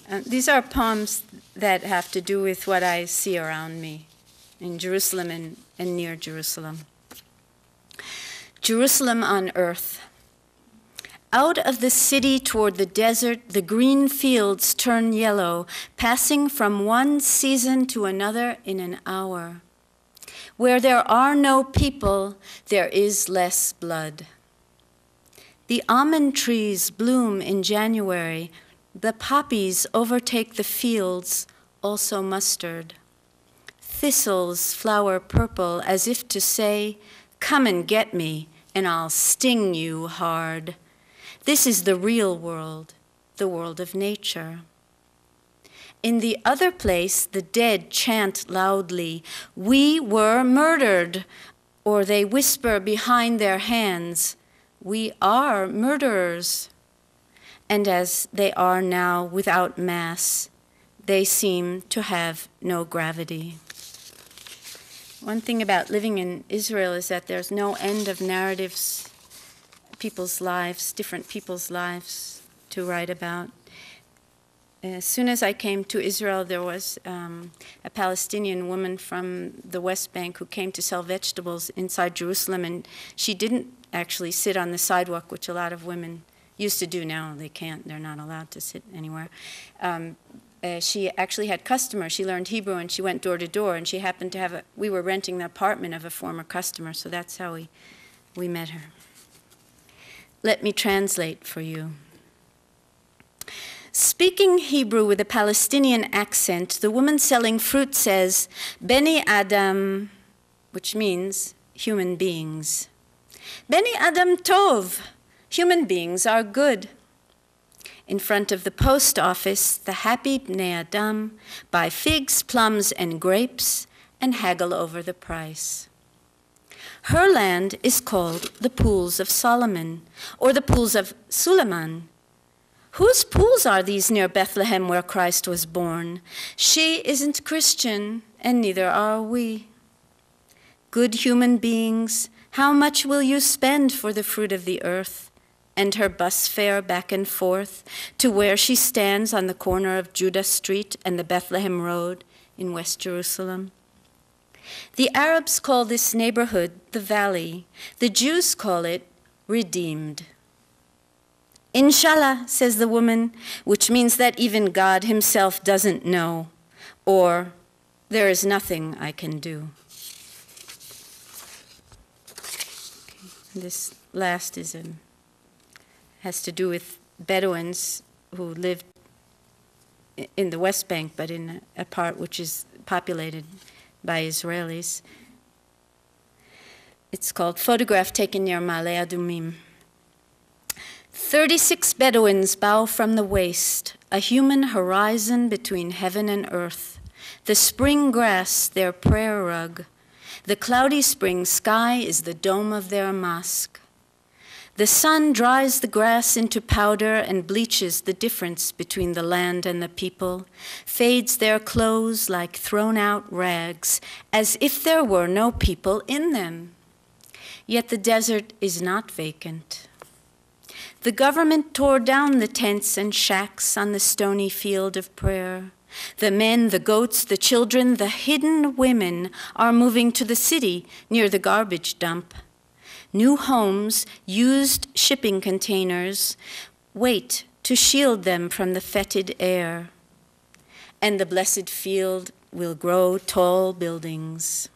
These are poems that have to do with what I see around me in Jerusalem and near Jerusalem. Jerusalem on earth. Out of the city toward the desert, the green fields turn yellow, passing from one season to another in an hour. Where there are no people, there is less blood. The almond trees bloom in January. The poppies overtake the fields, also mustard. Thistles flower purple as if to say, "Come and get me, and I'll sting you hard." This is the real world, the world of nature. In the other place, the dead chant loudly, "We were murdered," or they whisper behind their hands, "We are murderers." And as they are now without mass, they seem to have no gravity. One thing about living in Israel is that there's no end of narratives, people's lives, different people's lives to write about. As soon as I came to Israel, there was a Palestinian woman from the West Bank who came to sell vegetables inside Jerusalem, and she didn't actually sit on the sidewalk, which a lot of women used to do. Now they can't, they're not allowed to sit anywhere. She actually had customers. She learned Hebrew and she went door to door, and she happened to have we were renting the apartment of a former customer, so that's how we met her. Let me translate for you. Speaking Hebrew with a Palestinian accent, the woman selling fruit says, "Beni Adam," which means human beings. "Beni Adam Tov," human beings are good. In front of the post office, the happy Bnei Adam buy figs, plums, and grapes and haggle over the price. Her land is called the Pools of Solomon, or the Pools of Suleiman. Whose pools are these near Bethlehem where Christ was born? She isn't Christian, and neither are we. Good human beings, how much will you spend for the fruit of the earth and her bus fare back and forth to where she stands on the corner of Judah Street and the Bethlehem Road in West Jerusalem? The Arabs call this neighborhood the Valley. The Jews call it Redeemed. Inshallah, says the woman, which means that even God himself doesn't know, or there is nothing I can do. Okay. This last has to do with Bedouins who lived in the West Bank, but in a part which is populated by Israelis. It's called Photograph Taken Near Ma'ale Adumim. 36 Bedouins bow from the waist, a human horizon between heaven and earth. The spring grass, their prayer rug. The cloudy spring sky is the dome of their mosque. The sun dries the grass into powder and bleaches the difference between the land and the people, fades their clothes like thrown-out rags, as if there were no people in them. Yet the desert is not vacant. The government tore down the tents and shacks on the stony field of prayer. The men, the goats, the children, the hidden women are moving to the city near the garbage dump. New homes, used shipping containers, wait to shield them from the fetid air. And the blessed field will grow tall buildings.